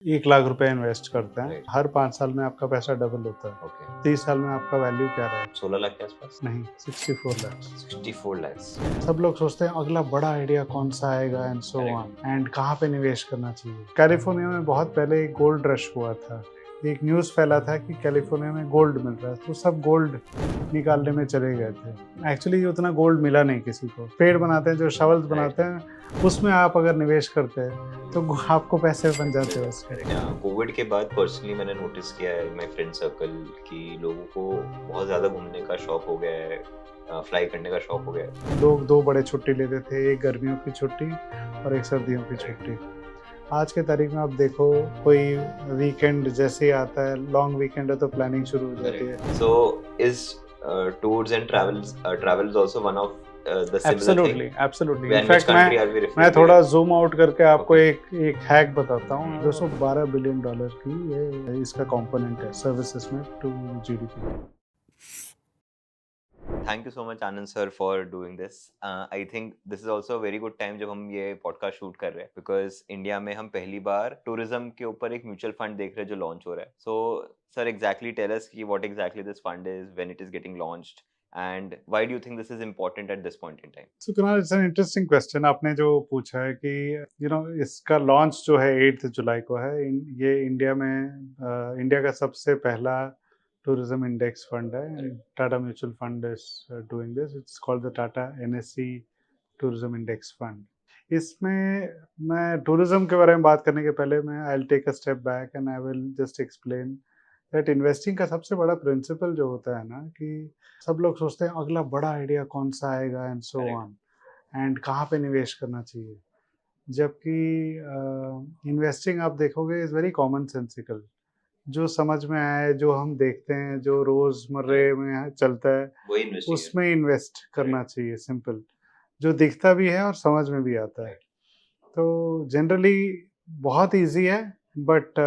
1 लाख रुपए इन्वेस्ट करते हैं, राइट। हर 5 साल में आपका पैसा डबल होता है। ओके। 30 साल में आपका वैल्यू क्या रहेगा? 16 लाख के आसपास। नहीं, 64 लाख। 64 lakhs। सब लोग सोचते हैं अगला बड़ा आइडिया कौन सा आएगा एंड सो ऑन, एंड कहाँ पे निवेश करना चाहिए। कैलिफोर्निया में बहुत पहले एक गोल्ड रश हुआ था। एक न्यूज़ फैला था कि कैलिफोर्निया में गोल्ड मिल रहा है, तो सब गोल्ड निकालने में चले गए थे। एक्चुअली उतना गोल्ड मिला नहीं किसी को। पेड़ बनाते हैं, जो शवल्स बनाते हैं, उसमें आप अगर निवेश करते हैं तो आपको पैसे बन जाते हैं उसके। कोविड के बाद पर्सनली मैंने नोटिस किया है माय फ्रेंड सर्कल कि लोगों को बहुत ज़्यादा घूमने का शौक हो गया है, फ्लाई करने का शौक हो गया है। लोग 2 बड़े छुट्टी लेते थे, एक गर्मियों की छुट्टी और एक सर्दियों की छुट्टी। आज के तारीख में आप देखो, कोई वीकेंड जैसे ही आता है, लॉन्ग वीकेंड है तो प्लानिंग शुरू हो जाती है। So is tours and travels also one of the similar thing? Absolutely, absolutely. When which in fact country are we मैं referring to थोड़ा here? ज़ूम आउट करके आपको Okay. एक हैक बताता हूँ। 212 बिलियन डॉलर की ये इसका कंपोनेंट है सर्विसेज में to GDP. Thank you so much Anand sir for doing this. I think this is also very good time जब हम ये पॉडकास्ट शूट कर रहे हैं, बिकॉज इंडिया में हम पहली बार टूरिज्म के ऊपर एक म्यूचुअल फंड देख रहे हैं जो लॉन्च हो रहा है। So sir exactly tell us कि what exactly this fund is, when it is getting launched, and why do you think this is important at this point in time? So Kunal, it's an interesting question आपने जो पूछा है कि इसका launch जो है 8 जुलाई को है। ये इंडिया में इंडिया का सबसे पहला टूरिज्म इंडेक्स फंड है। Tata mutual fund is doing this. It's called the Tata NSC tourism index fund. इसमें मैं टूरिज्म के बारे में बात करने के पहले मैं I will take a step back and I will just explain that investing का सबसे बड़ा प्रिंसिपल जो होता है ना, कि सब लोग सोचते हैं अगला बड़ा आइडिया कौन सा आएगा एंड सो ऑन, एंड कहाँ पे निवेश करना चाहिए। जबकि इन्वेस्टिंग आप देखोगे इज़ वेरी कॉमन सेंसिकल। जो समझ में आए, जो हम देखते हैं, जो रोज़मर्रे में चलता है, वही इन्वेस्टिंग है। उसमें इन्वेस्ट करना चाहिए, सिंपल। जो दिखता भी है और समझ में भी आता है। तो जनरली बहुत ईज़ी है, बट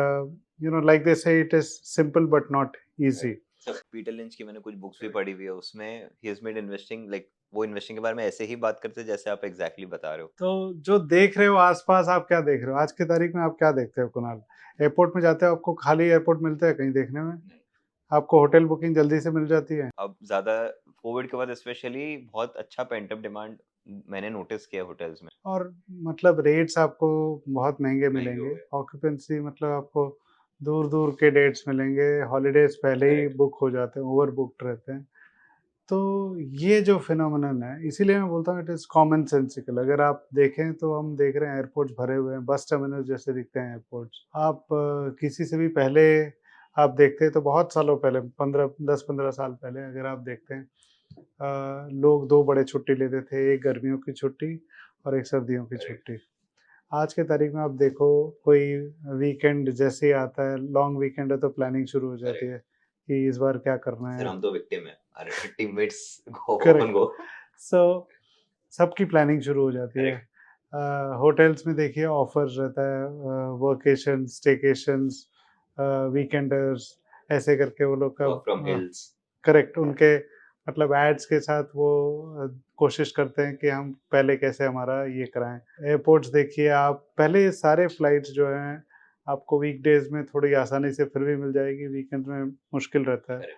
लाइक दे से it is simple but not easy. Sir Peter lynch की मैंने कुछ बुक्स भी पढ़ी हुई है, उसमें he has made investing like, वो इन्वेस्टिंग के बारे में ऐसे ही बात करते हैं जैसे आप एग्जैक्टली बता रहे हो। तो जो देख रहे हो आस-पास, आप क्या देख रहे हो? आज की तारीख में आप क्या देखते हो कुणाल? एयरपोर्ट में जाते हो, आपको खाली एयरपोर्ट मिलता है कहीं देखने में? आपको होटल बुकिंग जल्दी से मिल जाती है? अब ज़्यादा कोविड के बाद स्पेशली बहुत अच्छा पेंट अप डिमांड मैंने नोटिस किया होटल्स में। और मतलब रेट्स आपको बहुत महँगे महंगे हो मिलेंगे। गए। ऑक्यूपेंसी मतलब आपको दूर-दूर के डेट्स मिलेंगे, हॉलिडेज़ पहले ही करेक्ट। बुक हो जाते हैं, ओवर बुक्ड रहते हैं। तो ये जो फिनोमेनन है, इसीलिए मैं बोलता हूँ इट इज़ कॉमन सेंसिकल। अगर आप देखें तो हम देख रहे हैं एयरपोर्ट्स भरे हुए हैं, बस टर्मिनल जैसे दिखते हैं एयरपोर्ट्स। आप किसी से भी पहले आप देखते हैं तो बहुत सालों पहले, 15 10-15 साल पहले अगर आप देखते हैं, लोग 2 बड़े छुट्टी लेते थे, एक गर्मियों की छुट्टी और एक सर्दियों की छुट्टी। आज के तारीख में आप देखो, कोई वीकेंड जैसे ही आता है, लॉन्ग वीकेंड है तो प्लानिंग शुरू हो जाती है कि इस बार क्या करना सर है। हम तो विक्टिम है, हमारे टीममेट्स गो ऑन करेक्ट। गो। सो सबकी प्लानिंग शुरू हो जाती है। होटल्स में देखिए ऑफर्स रहता है, वर्केशन, स्टेकेशंस, वीकेंडर्स, ऐसे करके वो लोग का वर्क फ्रॉम हिल्स। करेक्ट, उनके मतलब एड्स के साथ वो कोशिश करते हैं कि हम पहले कैसे हमारा ये कराएँ। एयरपोर्ट्स देखिए आप, पहले ये सारे फ्लाइट्स जो हैं आपको वीकडेज़ में थोड़ी आसानी से फिर भी मिल जाएगी, वीकेंड में मुश्किल रहता है।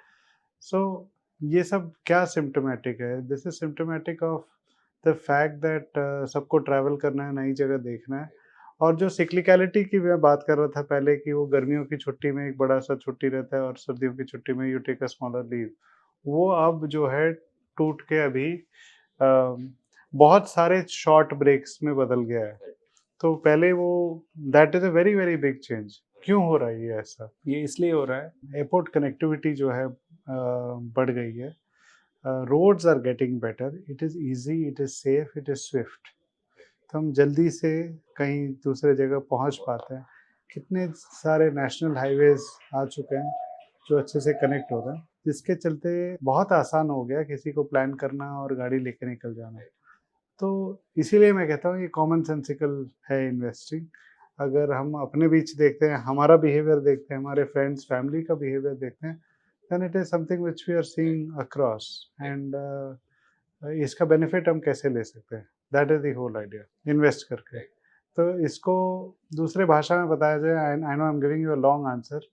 सो ये सब क्या सिम्प्टोमेटिक है? This is symptomatic of the fact that सबको ट्रैवल करना है, नई जगह देखना है। और जो सिक्लिकैलिटी की मैं बात कर रहा था पहले, कि वो गर्मियों की छुट्टी में एक बड़ा-सा छुट्टी रहता है और सर्दियों की छुट्टी में you take a smaller leave. वो अब जो है टूट के अभी अ, बहुत सारे शॉर्ट ब्रेक्स में बदल गया है। तो पहले वो, that is a very, very big change. क्यों हो रहा है ये ऐसा? ये इसलिए हो रहा है, एयरपोर्ट कनेक्टिविटी जो है बढ़ गई है। Roads are getting better, it is easy, it is safe, it is swift. तो हम जल्दी से कहीं दूसरे जगह पहुंच पाते हैं। कितने सारे नेशनल हाईवेज़ आ चुके हैं जो अच्छे से कनेक्ट हो रहे हैं, जिसके चलते बहुत आसान हो गया किसी को प्लान करना और गाड़ी लेके निकल जाना। तो इसीलिए मैं कहता हूँ ये कॉमन सेंसिकल है इन्वेस्टिंग। अगर हम अपने बीच देखते हैं, हमारा बिहेवियर देखते हैं, हमारे फ्रेंड्स, फैमिली का बिहेवियर देखते हैं, then it is something which we are seeing across, and इसका बेनिफिट हम कैसे ले सकते हैं, that is the whole idea, invest करके। तो इसको दूसरे भाषा में बताया जाए, I know I am giving you a long answer,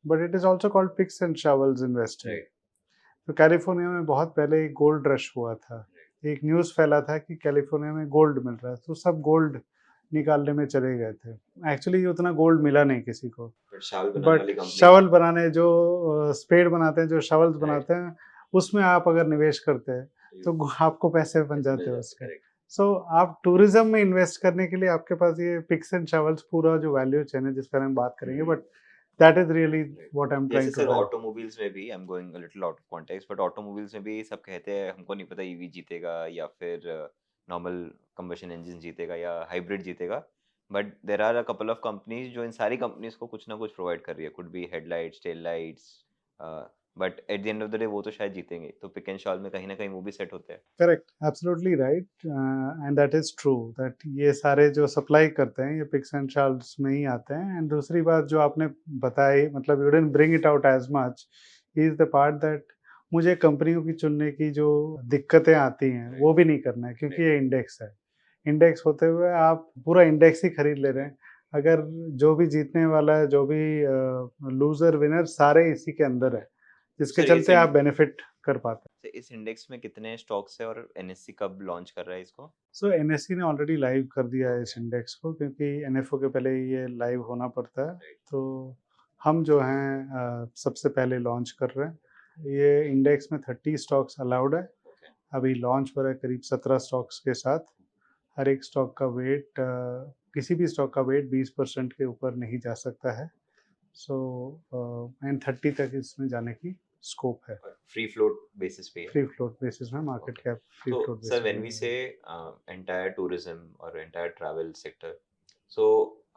but it is also called picks and shovels investing. Right. तो कैलिफ़ोर्निया में बहुत पहले एक गोल्ड रश हुआ था। एक न्यूज़ फैला था कि कैलिफ़ोर्निया में गोल्ड मिल रहा है, तो सब गोल्ड निकालने में चले गए थे। एक्चुअली उतना गोल्ड मिला नहीं किसी को, बट शावल बनाने बट वाली कंपनी शवल बनाने जो स्पेड बनाते हैं, जो शवल्स राइट, बनाते हैं, उसमें आप अगर निवेश करते हैं, तो आपको पैसे बन पैसे मिल जाते हैं जाते, उसके। करेक्ट। सो आप टूरिज़्म में इन्वेस्ट करने के लिए आपके पास ये पिक्स एंड शवल्स पूरा जो वैल्यू चेन है, जिस पर हम बात करेंगे, but that is really what I am जैसे trying to sir tell. Automobiles में भी I am going a little out of context, but automobiles में भी सब कहते हैं हमको नहीं पता ईवी जीतेगा या फिर नॉर्मल कंबशन इंजन जीतेगा या हाइब्रिड जीतेगा, but there are a couple of companies जो इन सारी कंपनीज को कुछ ना कुछ प्रोवाइड कर रही है, could be headlights, tail lights, but at the end of the day वो तो शायद जीतेंगे, तो पिक एंड शॉल में कहीं ना कहीं वो भी सेट होते हैं। Correct, absolutely right, and that is true that ये सारे जो सप्लाई करते हैं, ये पिक्स एंड शॉवल्स में ही आते हैं। एंड दूसरी बात जो आपने बताई, मतलब you didn't bring it out as much, is the part that मुझे कंपनियों की चुनने की जो दिक्कतें आती हैं, वो भी नहीं करना है, क्योंकि ये इंडेक्स है। इंडेक्स होते हुए आप पूरा इंडेक्स ही खरीद ले रहे हैं। अगर जो भी जीतने वाला है, जो भी लूज़र विनर सारे इसी के अंदर है, जिसके सर चलते आप बेनिफिट कर पाते हैं। इस इंडेक्स में कितने स्टॉक्स है और एनएससी कब लॉन्च कर रहा है इसको? सो एनएससी ने ऑलरेडी लाइव कर दिया है इस ओके, इंडेक्स को, क्योंकि एनएफओ के पहले ये लाइव होना पड़ता है। राइट, तो हम जो हैं सबसे पहले लॉन्च कर रहे हैं। ये इंडेक्स में 30 स्टॉक्स अलाउड है। ओके, अभी लॉन्च हो रहा है करीब 17 स्टॉक्स के साथ। हर एक स्टॉक का वेट, किसी भी स्टॉक का वेट 20% के ऊपर नहीं जा सकता है। सो एंड 30 तक इसमें जाने की स्कोप है। और फ्री फ्लोट बेसिस पे है? फ्री फ्लोट बेसिस में, market okay. Cap free So, float sir, basis when में we say जाएगी। entire tourism और entire travel sector, so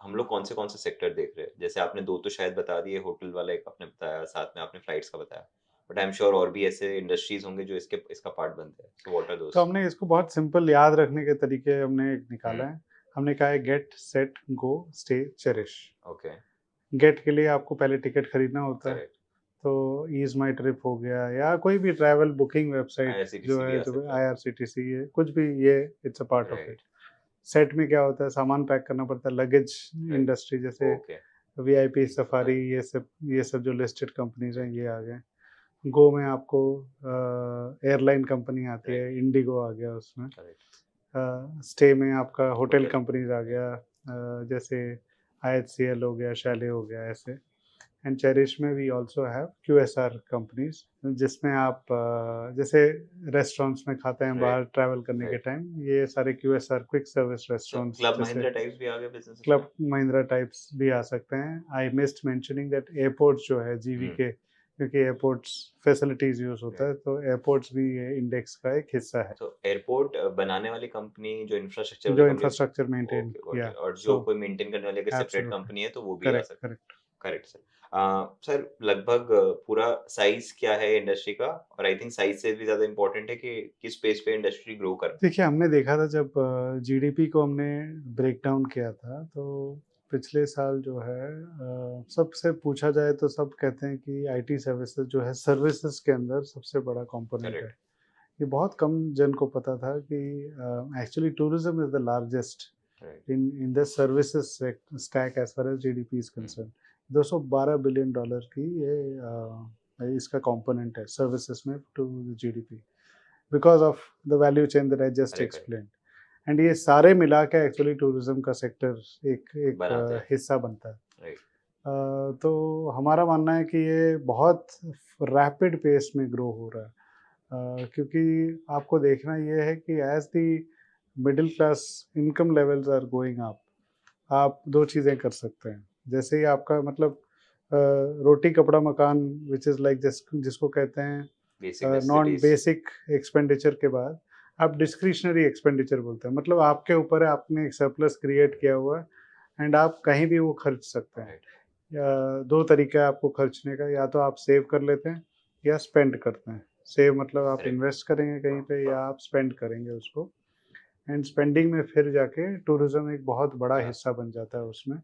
हम लोग कौन से सेक्टर देख रहे हैं? जैसे आपने दो तो शायद बता दिए, होटल वाला एक आपने बताया, साथ में आपने फ्लाइट्स का बताया, बट आई एम श्योर और भी ऐसे इंडस्ट्रीज होंगे जो इसका पार्ट बनते हैं। So what are तो those? हमने इसको बहुत सिंपल याद रखने के तरीके हमने एक निकाला हम्म, है। हमने कहा है गेट, सेट, गो, स्टे, चेरिश। ओके, गेट के लिए आपको पहले टिकट खरीदना होता है। करेक्ट। तो ईज़ माई ट्रिप हो गया, या कोई भी ट्रैवल बुकिंग वेबसाइट जो आईआरसीटीसी भी है, आ जो सकता है। आईआरसीटीसी है, कुछ भी, ये it's a part of it. Right, set में क्या होता है, सामान पैक करना पड़ता है, लगेज राइट, इंडस्ट्री, जैसे ओके, वीआईपी सफारी, ये सब जो लिस्टेड कंपनीज हैं, ये आ गए। गो में आपको एयरलाइन कंपनी आती राइट, है, इंडिगो आ गया उसमें। करेक्ट, स्टे में आपका होटल होटल, कंपनीज आ गया, जैसे आईएचसीएल हो गया, शैले हो गया, ऐसे। एंड चेरिश में we also have QSR companies, जिसमें आप जैसे रेस्टोरेंट्स में खाते हैं बाहर राइट, ट्रैवल करने के राइट। टाइम, ये सारे QSR quick service so restaurants, club जैसे महिंद्रा टाइप्स भी आ गए बिजनेस इसमें? क्लब महिंद्रा टाइप्स भी आ सकते हैं। I missed mentioning that airports जो है जीवी हम्म, के, क्योंकि एयरपोर्ट्स फैसिलिटीज यूज होता राइट। है, तो एयरपोर्ट्स भी ये इंडेक्स का एक हिस्सा है, तो एयरपोर्ट बनाने वाली कंपनी जो इंफ्रास्ट्रक्चर वाली जो company, infrastructure maintain okay got किया। इट, और जो सो कोई मेंटेन करने वाली अगर सेपरेट एब्सोल्युटली, कंपनी है तो वो भी आ करेक्ट सकती करेक्ट। है। Correct sir. सर लगभग पूरा साइज क्या है इंडस्ट्री का, और आई थिंक साइज से भी ज्यादा इम्पोर्टेंट है कि किस स्पेस पे इंडस्ट्री ग्रो कर रहा देखिए, हमने देखा था जब जीडीपी को हमने ब्रेक डाउन किया था, तो पिछले साल जो है, सबसे पूछा जाए तो सब कहते हैं कि आईटी सर्विसेज जो है, सर्विसेज के अंदर सबसे बड़ा है। कंपोनेंट है। करेक्ट, ये बहुत कम जन को पता था कि actually tourism is the largest right, in the services stack as far as GDP is concern. 212 billion dollar की ये इसका कंपोनेंट है सर्विसेज में to GDP, because of the value chain that I just correct, correct, explain. And ये सारे मिला के actually tourism का सेक्टर एक एक बनाते हैं। हिस्सा बनता है। राइट, तो हमारा मानना है कि ये बहुत रैपिड पेस में ग्रो हो रहा है, क्योंकि आपको देखना ये है कि as the middle class income levels are going up, आप दो चीज़ें कर सकते हैं। जैसे ही आपका मतलब रोटी कपड़ा मकान, विच इज़ लाइक जिसको कहते हैं basic non necessities. Basic expenditure के बाद आप डिस्क्रिशनरी एक्सपेंडिचर बोलते हैं, मतलब आपके ऊपर है, आपने एक सरप्लस क्रिएट किया हुआ है, एंड आप कहीं भी वो खर्च सकते हैं। राइट, या दो तरीका है आपको खर्चने का, या तो आप सेव कर लेते हैं या स्पेंड करते हैं। सेव मतलब आप करेक्ट। इन्वेस्ट करेंगे कहीं पे, या आप स्पेंड करेंगे उसको। एंड स्पेंडिंग में फिर जाके टूरिज्म एक बहुत बड़ा बड़ा हिस्सा बन जाता है उसमें,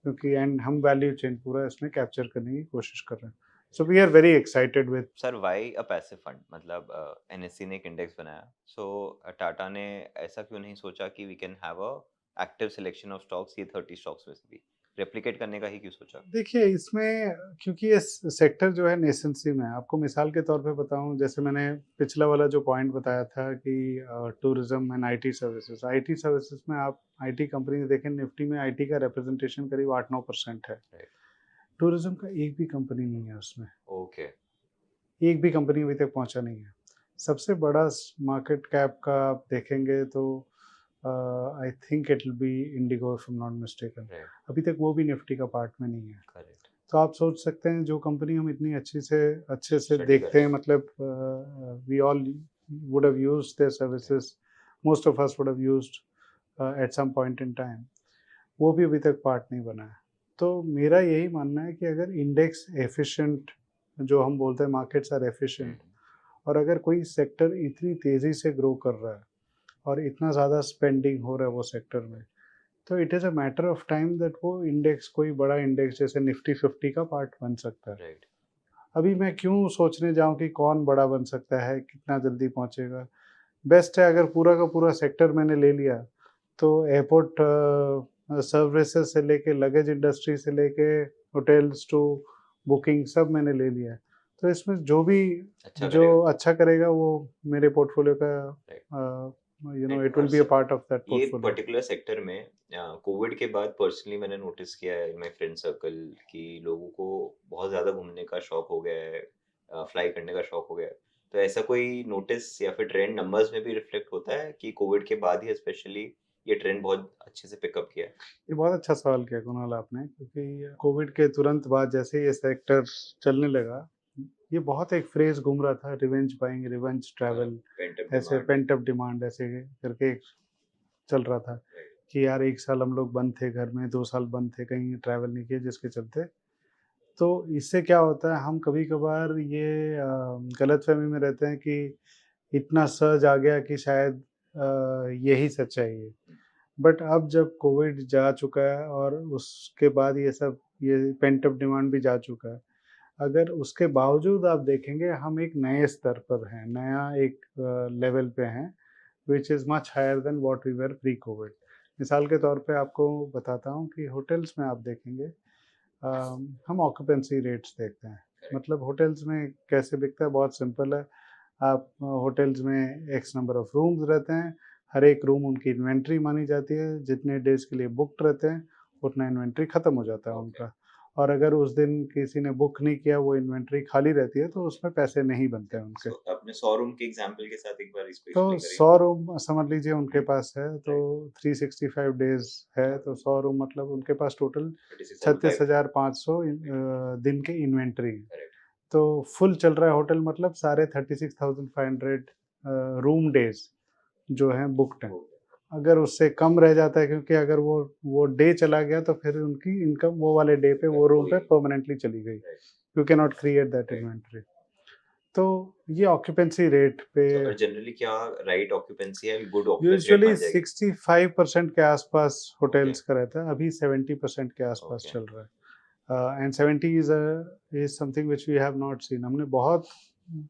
क्योंकि एंड हम वैल्यू चेन पूरा इसमें कैप्चर करने की कोशिश कर रहे हैं। So we are very excited with. Sir why a passive fund, मतलब एनएससी ने एक इंडेक्स बनाया, सो टाटा ने ऐसा क्यों नहीं सोचा कि we can have a active selection of stocks ये 30 स्टॉक्स में से भी रेप्लिकेट करने का ही क्यों सोचा? देखिए इसमें क्योंकि ये सेक्टर जो है नेसेंसी में है। आपको मिसाल के तौर पे बताऊं, जैसे मैंने पिछला वाला जो पॉइंट बताया था कि टूरिज्म एंड आईटी सर्विसेज में आप आईटी कंपनी में देखें, निफ्टी में आईटी का रिप्रेजेंटेशन करीब 8-9% है। राइट। टूरिज्म का एक भी कंपनी नहीं है उसमें, ओके। एक भी कंपनी अभी तक पहुंचा नहीं है। सबसे बड़ा मार्केट कैप का आप देखेंगे तो आई think it will be Indigo if I am not mistaken. Right. अभी तक वो भी निफ्टी का पार्ट में नहीं है। करेक्ट। तो आप सोच सकते हैं जो कंपनी हम इतनी अच्छे से स्टडी कर देखते रहे हैं, हैं। मतलब we all would have used their services, most of us would have used at some point in time, वो भी अभी तक पार्ट नहीं बना है। तो मेरा यही मानना है कि अगर इंडेक्स एफिशिएंट, जो हम बोलते हैं मार्केट्स आर एफिशिएंट, और अगर कोई सेक्टर इतनी तेज़ी से ग्रो कर रहा है और इतना ज़्यादा स्पेंडिंग हो रहा है वो सेक्टर में, तो it is a matter of time that वो इंडेक्स, कोई बड़ा इंडेक्स जैसे निफ्टी 50 का पार्ट बन सकता है। राइट। अभी मैं क्यों सोचने जाऊँ कि कौन बड़ा बन सकता है, कितना जल्दी पहुँचेगा। बेस्ट है अगर पूरा का पूरा सेक्टर मैंने ले लिया, तो एयरपोर्ट सर्विसेज से लेके लगेज इंडस्ट्री से लेके होटल्स टू बुकिंग सब मैंने ले लिया है। तो इसमें जो भी अच्छा जो करेगा। अच्छा करेगा वो मेरे पोर्टफोलियो का, right. It will be a part of that ये पोर्टफोलियो। पर्टिकुलर सेक्टर में कोविड के बाद पर्सनली मैंने नोटिस किया है इन माय फ्रेंड सर्कल कि लोगों को बहुत ज़्यादा घूमने का शौक हो गया है, फ्लाई करने का शौक हो गया है। तो ऐसा कोई नोटिस या फिर ट्रेंड नंबर्स में भी रिफ्लेक्ट होता है कि कोविड के बाद ही स्पेशली ये ट्रेंड बहुत अच्छे से पिकअप किया है? ये बहुत अच्छा सवाल किया कुणाल आपने, क्योंकि कोविड के तुरंत बाद जैसे ये सेक्टर चलने लगा, ये बहुत एक फ्रेज घूम रहा था, revenge buying, revenge travel, pent up ऐसे डिमांड। पेंट अप डिमांड ऐसे करके एक चल रहा था कि यार 1 साल हम लोग बंद थे घर में, 2 साल बंद थे, कहीं ट्रैवल नहीं किए जिसके चलते। तो इससे क्या होता है, हम कभी-कभार ये गलतफ़हमी में रहते हैं कि इतना सर्ज आ गया कि शायद यही सच्चाई है। बट अब जब कोविड जा चुका है और उसके बाद ये पेंट अप डिमांड भी जा चुका है। अगर उसके बावजूद आप देखेंगे हम एक नए स्तर पर हैं, नया एक लेवल पे हैं, which is much higher than what we were pre covid. मिसाल के तौर पे आपको बताता हूँ कि होटल्स में आप देखेंगे, हम ऑक्यूपेंसी रेट्स देखते हैं। मतलब होटल्स में कैसे बिकता है, बहुत सिंपल है। आप होटल्स में एक्स नंबर ऑफ रूम्स रहते हैं, हर एक रूम उनकी इन्वेंट्री मानी जाती है, जितने डेज़ के लिए बुक्ड रहते हैं, उतना इन्वेंट्री ख़त्म हो जाता है ओके। उनका। और अगर उस दिन किसी ने बुक नहीं किया, वो इन्वेंट्री खाली रहती है, तो उसमें पैसे नहीं बनते हैं उनके। सो अपने शोरूम के एग्जांपल के साथ एक बार इसको तो एक्सप्लेन करिए। 100 रूम समझ लीजिए उनके हुँ। पास है, तो राइट। 365 डेज़ है, तो 100 रूम मतलब उनके पास टोटल 36,500। 36,500 राइट। दिन की इन्वेंट्री है। करेक्ट। तो फुल चल रहा है होटल, मतलब सारे 36,500 रूम डेज़ जो हैं बुक्ड हैं। ओके। अगर उससे कम रह जाता है, क्योंकि अगर वो डे चला गया तो फिर उनकी इनकम वो वाले डे पे, वो रूम पे वही। परमानेंटली चली गई। Right. You can not create that right. Inventory. तो ये ऑक्यूपेंसी रेट पे सो और जनरली क्या राइट ऑक्यूपेंसी है, गुड ऑक्यूपेंसी रेट यूजुअली मान जाएगी? 65% के आसपास ओके। होटल्स का रहता है, अभी 70% के आसपास ओके। चल रहा है। And 70 is something which we have not seen. हमने बहुत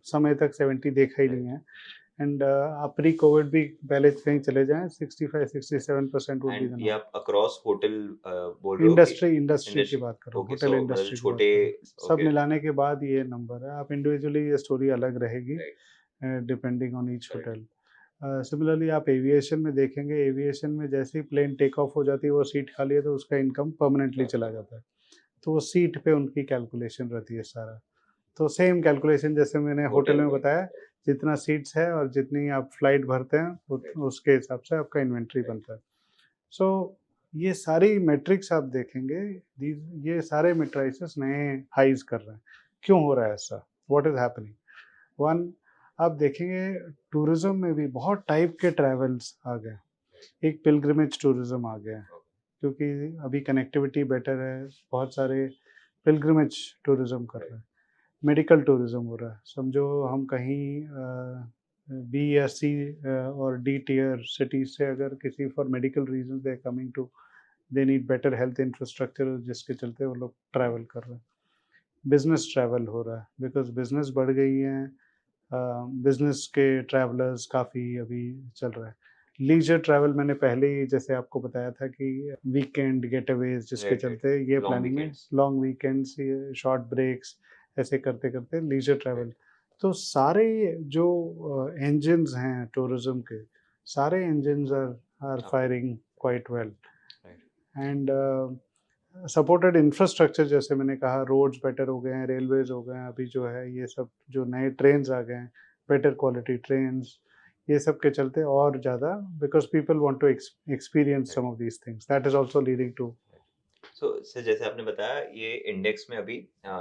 समय तक 70 देखा ही नहीं राइट। है। एंड आप प्री कोविड भी पहले कहीं चले जाएँ, 65-67% वुड बी एंड द ये नॉर्म। आप अक्रॉस होटल बोल रहे हो कि इंडस्ट्री की इंडस्ट्री? बात कर रहा हूँ, ओके, होटल सो मतलब जो इंडस्ट्री की बात छोटे। कर रहा हूँ। सब ओके। मिलाने के बाद ये नंबर है। आप इंडिविजुअली ये स्टोरी अलग रहेगी, right. Depending on each correct. Hotel. Similarly आप एविएशन में देखेंगे, एविएशन में जैसे ही प्लेन टेक ऑफ हो जाती है, वो सीट खाली है तो उसका इनकम परमानेंटली चला जाता है। तो वो सीट पे उनकी कैलकुलेशन रहती है सारा। तो सेम कैलकुलेशन जैसे मैंने होटल होटल में में। बताया, जितना सीट्स है और जितनी आप फ्लाइट भरते हैं, राइट। उसके हिसाब से आपका इन्वेंट्री राइट। बनता है। सो ये सारी मेट्रिक्स आप देखेंगे, ये सारे मेट्राइसेस नए हाइज कर रहे हैं। क्यों हो रहा है ऐसा? What is happening? वन, आप देखेंगे टूरिज्म में भी बहुत टाइप के ट्रैवल्स आ गए। एक पिलग्रिमेज टूरिज्म आ गया है, क्योंकि अभी कनेक्टिविटी बेटर है, बहुत सारे पिलग्रिमेज टूरिज्म कर रहे हैं। मेडिकल टूरिज्म हो रहा है, समझो हम कहीं बी या सी और डी टियर सिटीज से अगर किसी for medical reason they coming to, they need better health infrastructure, जिसके चलते वो लोग ट्रैवल कर रहे हैं। बिजनेस ट्रैवल हो रहा है, बिकॉज बिजनेस बढ़ गई हैं, बिजनेस के ट्रैवलर्स काफ़ी अभी चल रहा है। लीजर ट्रैवल मैंने पहले ही जैसे आपको बताया था कि वीकेंड गेटअवेज जिसके राइट, राइट। चलते ये लॉन्ग प्लानिंग है, वीकेंड्स। लॉन्ग वीकेंड्स, ये शॉर्ट ब्रेक्स, ऐसे करते-करते लीजर ट्रैवल। राइट, तो सारे जो इंजन्स हैं टूरिज़्म के, सारे इंजन्स आर आर आपके firing quite well right, and supported infrastructure जैसे मैंने कहा रोड्स बेटर हो गए हैं, रेलवेज़ हो गए हैं, अभी जो है ये सब जो नए ट्रेन्स आ गए हैं, बेटर क्वालिटी ट्रेन्स, ये सब के चलते और ज़्यादा because people want to experience right, some of these things that is also leading to right. So sir जैसे आपने बताया ये इंडेक्स में अभी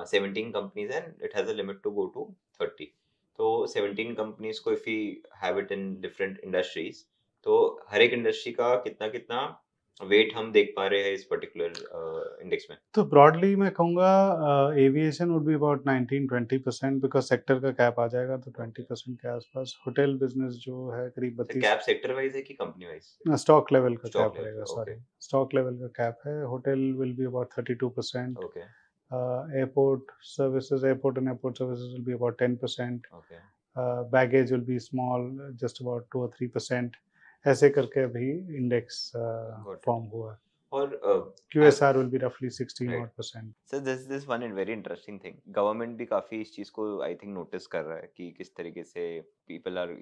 17 कंपनीज हैं, it has a limit to go to 30। तो 17 कंपनीज को if we have it in different industries, तो हर एक इंडस्ट्री का कितना कितना वेट हम देख पा रहे हैं इस पर्टिकुलर इंडेक्स में? तो ब्रॉडली मैं कहूँगा aviation would be about 19-20% because sector का कैप आ जाएगा तो ओके। 20% के आस-पास। होटल बिज़नेस जो है करीब सर 32 कैप सेक्टर वाइज है कि कंपनी वाइज? स्टॉक लेवल का स्टॉक कैप लेवल रहेगा पे, सॉरी, ओके। स्टॉक लेवल का कैप है। Hotel will be about 32%, okay, airport and airport services will be about 10%, okay, baggage will be small, just about 2 or 3%, ऐसे करके अभी index got it. Form हुआ है। और QSR will be roughly 16 right. odd percent. Sir this one very interesting thing, government भी काफी इस चीज को आई थिंक नोटिस कर रहा है कि किस तरीके से people are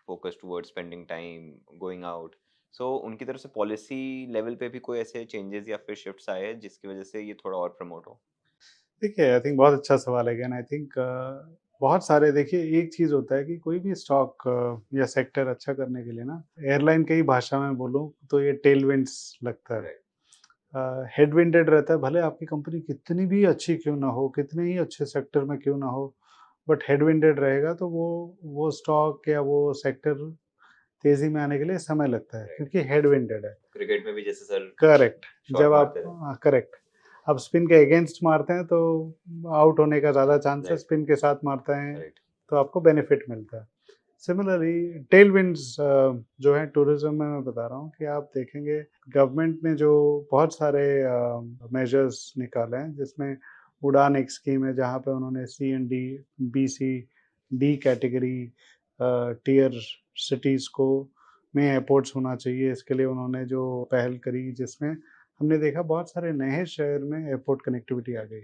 focus towards spending time going out. So उनकी तरफ से पॉलिसी लेवल पे भी कोई ऐसे चेंजेस या फिर शिफ्ट्स आए हैं जिसकी वजह से ये थोड़ा और प्रमोट हो? देखिए, आई थिंक बहुत अच्छा सवाल है अगेन आई थिंक बहुत सारे देखिए एक चीज़ होता है कि कोई भी स्टॉक या सेक्टर अच्छा करने के लिए ना एयरलाइन की ही भाषा में बोलूँ तो ये टेलविंड्स लगता है। राइट, हेडविंडेड रहता है भले आपकी कंपनी कितनी भी अच्छी क्यों ना हो, कितने ही अच्छे सेक्टर में क्यों ना हो, बट हेडविंडेड रहेगा तो वो स्टॉक या वो सेक्टर तेज़ी में आने के लिए समय लगता है राइट। क्योंकि हेडविंडेड है। क्रिकेट में भी जैसे सर करेक्ट। शॉट जब आप मारते थे। करेक्ट। आप स्पिन के अगेंस्ट मारते हैं तो आउट होने का ज़्यादा चांस है, राइट, स्पिन के साथ मारते हैं राइट, तो आपको बेनिफिट मिलता है। सिमिलरली टेलविंड्स जो है टूरिज़्म में मैं बता रहा हूँ कि आप देखेंगे गवर्नमेंट ने जो बहुत सारे मेजर्स निकाले हैं जिसमें उड़ान एक स्कीम है जहाँ पे उन्होंने C and D, B, C, D category tier cities को में एयरपोर्ट्स होना चाहिए। इसके लिए उन्होंने जो पहल करी जिसमें हमने देखा बहुत सारे नए शहर में एयरपोर्ट कनेक्टिविटी आ गई।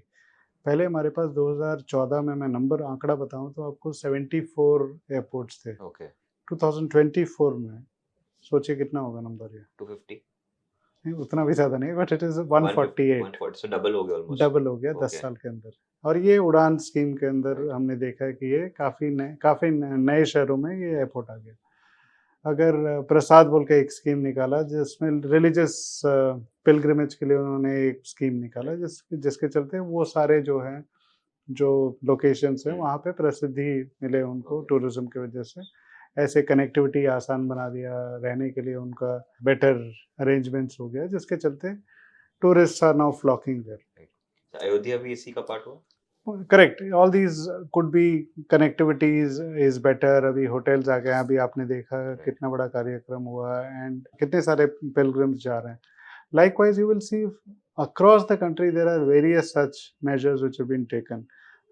पहले हमारे पास 2014 में मैं नंबर आंकड़ा बताऊँ तो आपको 74 एयरपोर्ट्स थे। ओके। 2024 में सोचिए कितना होगा नंबर ये? 250, नहीं उतना भी ज़्यादा नहीं but it is 150, 148 140, so double हो गया ऑलमोस्ट। डबल हो गया 10 ओके। साल के अंदर। और ये उड़ान स्कीम के अंदर राइट, हमने देखा है कि ये काफ़ी नए शहरों में ये एयरपोर्ट आ गया। अगर प्रसाद बोल के एक स्कीम निकाला जिसमें रिलीजियस पिलग्रिमेज के लिए उन्होंने एक स्कीम निकाला राइट। जिसके चलते वो सारे जो हैं जो लोकेशंस हैं हम्म। वहाँ पे प्रसिद्धि मिले उनको ओके। टूरिज्म की वजह से। ऐसे कनेक्टिविटी आसान बना दिया, रहने के लिए उनका बेटर अरेंजमेंट्स हो गया जिसके चलते tourists are now flocking there. Right. तो अयोध्या भी इसी का पार्ट हुआ? Correct, all these could be connectivities is better. अभी होटल्स आ गए हैं, अभी आपने देखा राइट, कितना बड़ा कार्यक्रम हुआ एंड कितने सारे पिलग्रिम्स जा रहे हैं। Likewise, you will see across the country there are various such measures which have been taken.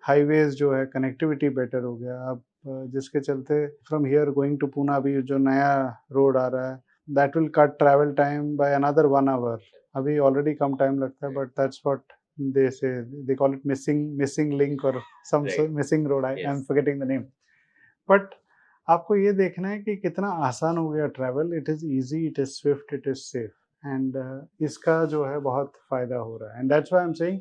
Highways जो है connectivity better हो गया अब जिसके चलते from here going to Pune अभी जो नया रोड आ रहा है that will cut travel time by another 1 hour. अभी already कम time लगता है right, but that's what they say, they call it missing link or some right, missing road. I'm yes. forgetting the name. But आपको ये देखना है कि कितना आसान हो गया travel. It is easy, it is Swift, it is safe and इसका जो है बहुत फ़ायदा हो रहा है and that's why I am saying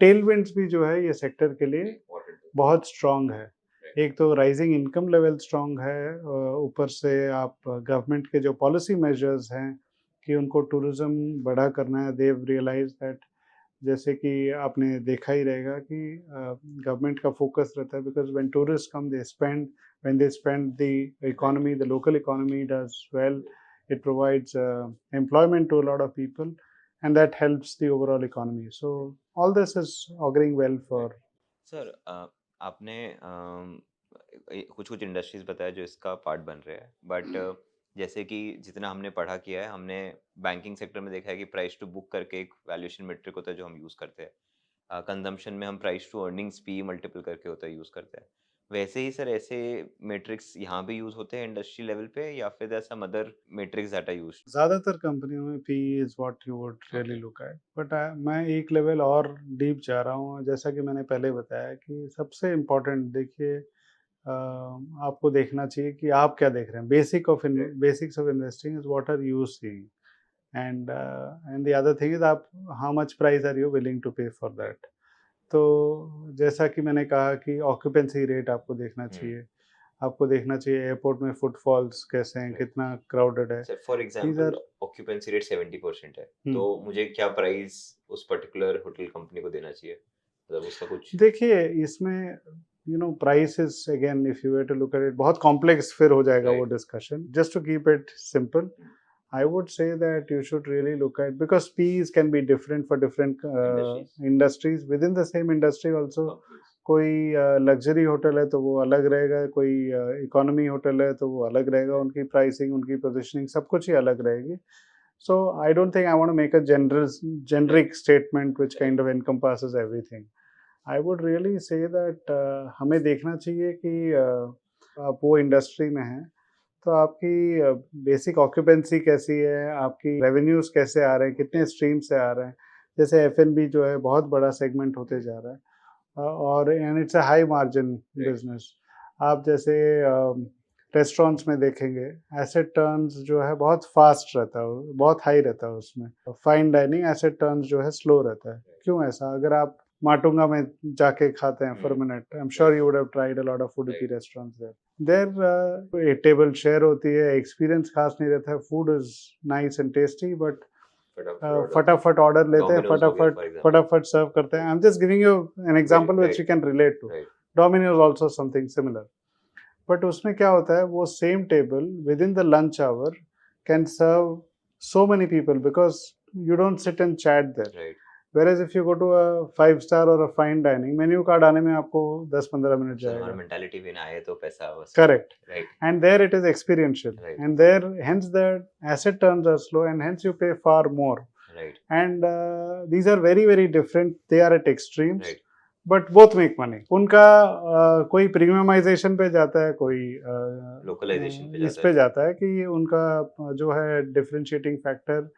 tailwinds भी जो है ये सेक्टर के लिए इम्पोर्टेंट। बहुत स्ट्रॉन्ग है। राइट, एक तो राइजिंग इनकम लेवल स्ट्रॉन्ग है ऊपर से आप गवर्नमेंट के जो पॉलिसी मेजर्स हैं कि उनको टूरिज़्म बड़ा करना है, दे हैव रियलाइज़्ड दैट जैसे कि आपने देखा ही रहेगा कि गवर्नमेंट का फोकस रहता है because when tourist come they spend when they spend the right. Economy the local economy does well it provides employment to a lot of people and that helps the overall economy, so all this is auguring well for right. Sir आपने कुछ कुछ industries बताया जो इसका part बन रहे हैं, but जैसे कि जितना हमने पढ़ा किया है, हमने बैंकिंग सेक्टर में देखा है कि प्राइस टू बुक करके एक वैल्यूएशन मेट्रिक होता है जो हम यूज़ करते हैं। कंजम्पशन में हम price to earnings P multiple करके होता है यूज़ करते हैं। वैसे ही सर ऐसे मैट्रिक्स यहाँ भी यूज़ होते हैं इंडस्ट्री लेवल पे या फिर there some other metrics that are used? ज़्यादातर कंपनियों में PE is what you would really okay, look at, but मैं एक लेवल और डीप जा रहा हूँ। जैसा कि मैंने पहले बताया कि सबसे इम्पोर्टेंट देखिए, आपको देखना चाहिए कि आप क्या देख रहे हैं। Right, basics of investing is what are you seeing, and the other thing is आप how much price are you willing to pay for right. That. तो जैसा कि मैंने कहा कि ऑक्यूपेंसी रेट आपको देखना हुँ, चाहिए। आपको देखना चाहिए एयरपोर्ट में फुटफॉल्स कैसे हैं, राइट। कितना क्राउडेड है। Sir for these example are occupancy rate 70% है, हुँ। तो मुझे क्या प्राइस उस पर्टिकुलर होटल कंपनी को देना चाहिए? मतलब उसका कुछ देखिए, इसमें price is again if you were to look at it बहुत कॉम्प्लेक्स फिर हो जाएगा वो right, discussion. Just to keep it simple, hmm, I would say that you should really look at, because P's can be different for different industries, industries within the same industry also. Companies, कोई luxury hotel है तो वो अलग रहेगा, कोई economy hotel है तो वो अलग रहेगा, राइट, उनकी प्राइसिंग, उनकी पोजीशनिंग सब कुछ ही अलग रहेगी। So I don't think I want to make a right, generic statement which right, kind of encompasses everything. I would really say that हमें देखना चाहिए कि आप वो इंडस्ट्री में हैं तो आपकी बेसिक ऑक्यूपेंसी कैसी है, आपकी रेवेन्यूज़ कैसे आ रहे हैं, कितने राइट, स्ट्रीम से आ रहे हैं। जैसे एफ-एन-बी जो है बहुत बड़ा सेगमेंट होते हुँ, जा रहा है, और and it's a high margin right, business. आप जैसे रेस्टोरेंट्स में देखेंगे, एसेट टर्न्स जो है बहुत फास्ट रहता है, बहुत हाई रहता है उसमें। फाइन डाइनिंग एसेट टर्न्स जो है स्लो रहता है। राइट, क्यों ऐसा? अगर आप माटुंगा में जाके खाते हैं for hmm, a minute, I am right, sure you would have tried a lot of Udupi right, restaurants there. There table share होती है, एक्सपीरियंस खास नहीं रहता है, food is nice and tasty, but फटाफट ऑर्डर, फटाफट ऑर्डर लेते हैं, डोमिनोज़ हो गया फटाफट फॉर एग्ज़ाम्पल, फटाफट सर्व करते हैं। I am just giving you an very example which right, you can relate to. Right, Domino's also something similar, but उसमें क्या होता है, वो same table with in the lunch hour can serve so many people, because you don't sit and chat there. Right, Whereas if you go to a 5 star or a fine dining, menu card आने में आपको 10-15 minute sir हमारा जाएगा। Mentality भी ना आए तो पैसा वसूल, Correct. Right, And there it is experiential. Right, And there, hence the asset turns are slow, and hence you pay far more. Right, And these are very, very different. They are at extremes, right, but both make money. उनका कोई premiumisation पे जाता है, कोई localisation पे इस जाता है, पे जाता है कि उनका जो है डिफरेंशिएटिंग फैक्टर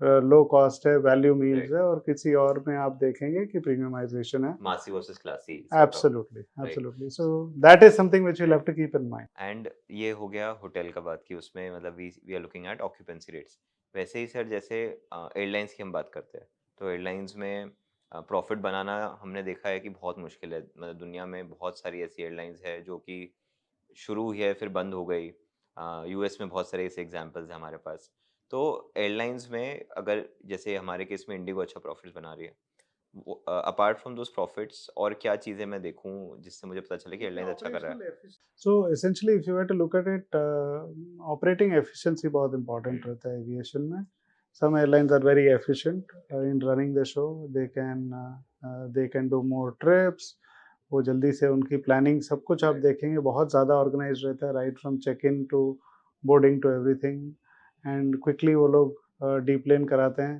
लो कॉस्ट है, वैल्यू मील्स राइट, है, और किसी और में आप देखेंगे कि प्रीमियमाइजेशन है। मासी versus classy sort of, Absolutely, right. absolutely. So that is something which you'll have to keep in mind. And ये हो गया होटल का बात कि उसमें मतलब we are looking at occupancy rates. वैसे ही सर जैसे एयरलाइंस की हम बात करते हैं तो एयरलाइंस में प्रॉफिट बनाना हमने देखा है कि बहुत मुश्किल है। मतलब दुनिया में बहुत सारी ऐसी एयरलाइंस है जो कि शुरू हुई है फिर बंद हो गई। यूएस में बहुत सारे ऐसे एग्जांपल्स हैं हमारे पास। तो एयरलाइंस में अगर जैसे हमारे केस में इंडिगो अच्छा प्रॉफिट बना रही है, अपार्ट फ्रॉम दोज प्रॉफिट्स और क्या चीज़ें मैं देखूं जिससे मुझे पता चले कि देखिए एयरलाइंस अच्छा कर रहा है? Operational efficiency, so essentially if you were to look at it, operating efficiency बहुत इंपॉर्टेंट हम्म, रहता है एविएशन में। Some airlines are very efficient in running the show, they can do more trips, वो जल्दी से उनकी प्लानिंग सब कुछ आप राइट, देखेंगे बहुत ज़्यादा ऑर्गेनाइज रहता है, right from check in to boarding to everything. And quickly वो लोग डीप्लेन कराते हैं,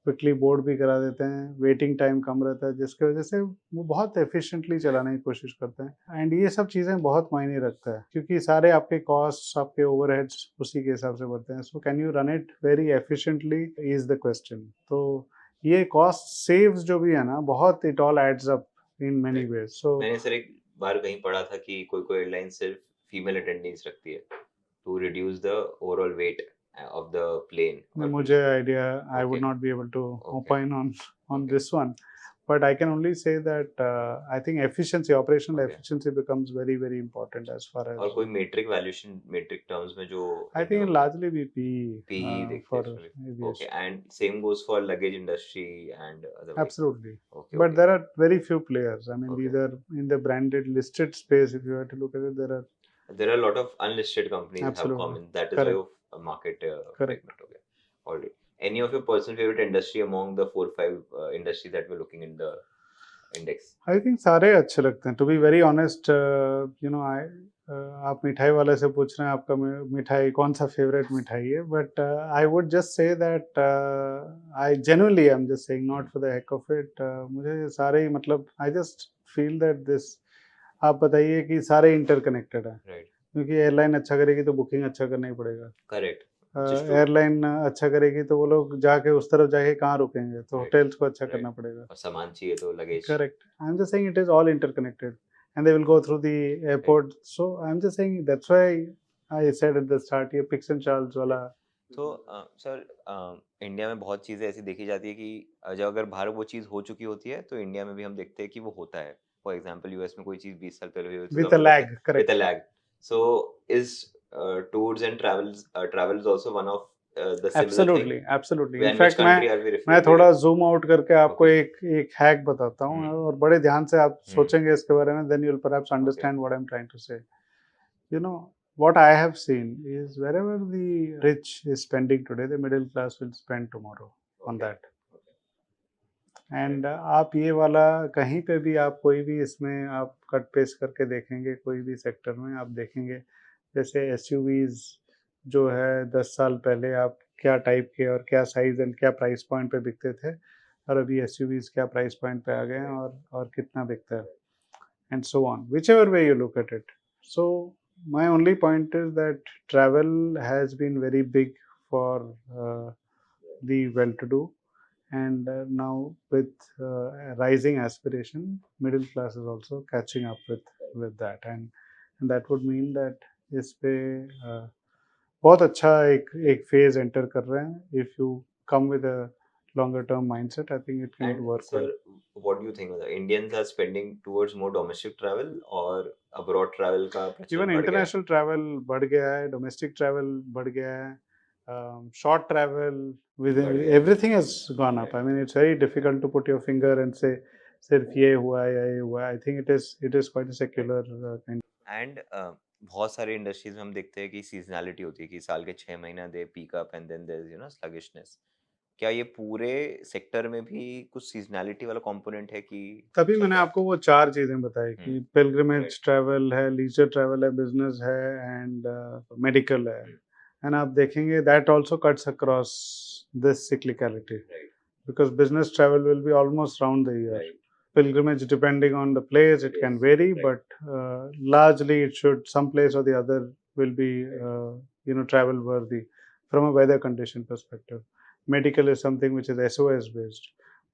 क्विकली बोर्ड भी करा देते हैं, वेटिंग टाइम कम रहता है, जिसकी वजह से वो बहुत एफिशिएंटली राइट, चलाने की कोशिश करते हैं। एंड ये सब चीज़ें बहुत मायने रखता है, क्योंकि सारे आपके कॉस्ट्स, आपके ओवरहेड्स उसी के हिसाब से बढ़ते हैं। So can you run it very efficiently is the question. तो ये कॉस्ट सेव्स जो भी है ना, बहुत it all adds up in many right. Ways. So मैंने सर एक बार कहीं पढ़ा था कि कोई-कोई एयरलाइन सिर्फ फीमेल अटेंडेंट्स रखती है to reduce the overall weight of the plane और मुझे कुछ। Idea, I would okay, not be able to okay, opine on okay, this one, but I can only say that I think efficiency, operational okay. efficiency becomes very, very important as far और as कोई metric valuation metric terms में जो I देखने think को it'll मिले? largely be PE PE देखते हैं for इसमें भी? Okay aviation. And same goes for luggage industry and otherwise? Absolutely. Okay, But okay, there are very few players. I mean, okay. these are in the branded listed space. If you were to look at it, there are There are a lot of unlisted companies have come absolutely in. That is why correct, your market correct. fragment हो गया. Alright. Any of your personal favorite industry among the 4-5 industries that we're looking in the index? I think सारे अच्छे लगते हैं, to be very honest. आई आप मिठाई वाले से पूछ रहे हैं आपका मिठाई कौन सा फेवरेट मिठाई है, but I would just say that I genuinely I am just saying, not Hmm. For the heck of it, मुझे सारे ही मतलब I just feel that this आप बताइए कि सारे इंटरकनेक्टेड हैं, राइट, क्योंकि एयरलाइन अच्छा करेगी तो बुकिंग अच्छा करना ही पड़ेगा। Correct, which is true, airline अच्छा करेगी तो वो लोग जाके उस तरफ जाके कहाँ रुकेंगे, तो राइट, होटल्स को अच्छा राइट, करना पड़ेगा। और सामान चाहिए तो luggage, Correct. I'm just saying it is all interconnected and they will go through the right. airport. So I'm just saying that's why I said at the start ये pics and Charles वाला। तो sir India में बहुत चीज़ें ऐसी देखी जाती है कि जब अगर बाहर वो चीज़ हो चुकी होती है तो इंडिया में भी हम देखते हैं कि वो होता है। फॉर एग्जांपल यूएस में कोई चीज़ 20 साल पहले हुई होती है तो विद अ हम लोग देखते लैग, हैं with a correct. Lag. So is tours and travels also one of the similar thing absolutely, absolutely. When which in fact मैं कंट्री आर वी मैं रेफरिंग टू थोड़ा हियर? जूम आउट करके आपको okay. एक एक हैक बताता हूँ हम्म, और बड़े ध्यान से आप हम्म, सोचेंगे इसके बारे में, then you will perhaps okay, understand what I am trying to say. You know, what I have seen is wherever the rich is spending today, the middle class will spend tomorrow on okay, that. And आप ये वाला कहीं पे भी आप कोई भी इसमें आप कट पेस्ट करके देखेंगे, कोई भी सेक्टर में आप देखेंगे, जैसे एसयूवीज जो है 10 साल पहले आप क्या टाइप के और क्या साइज एंड क्या प्राइस पॉइंट पे बिकते थे, और अभी एसयूवीज क्या प्राइस पॉइंट पे आ गए हैं और कितना बिकता है, and so on, which ever way you look at it. So my only point is that travel has been very big for the well-to-do, and now with rising aspiration, middle class is also catching up with that, and that would mean that इस पे बहुत अच्छा एक phase enter कर रहे हैं। If you come with a longer term mindset, I think it can and work sir well. What do you think Indians are spending towards more domestic travel और abroad travel का even प्रचलन बढ़ गया है? International travel बढ़ गया है, domestic travel बढ़ गया है, शॉर्ट ट्रैवल विद बढ़ गया है, everything has gone up. Right. I mean it's very difficult to put your finger and say सिर्फ ये हुआ है या ये हुआ है। I think it is quite a secular. And बहुत सारे इंडस्ट्रीज में हम देखते हैं कि सीजनैलिटी होती है कि साल के 6 महीना they peak up and then there is sluggishness. क्या ये पूरे सेक्टर में भी कुछ सीजनैलिटी वाला कंपोनेंट है कि तभी चल मैंने रहा है? आपको वो 4 चीज़ें बताई कि राइट, पिलग्रिमेज ट्रैवल है, लीजर ट्रैवल है, बिज़नेस है एंड मेडिकल है। एंड आप देखेंगे that also cuts across this cyclicality, right, because business travel will be almost round the year. Right, Pilgrimage, depending on the place, it can vary, right, but largely it should, some place or the other will be travel worthy from a weather condition perspective. Medical is something which is SOS based,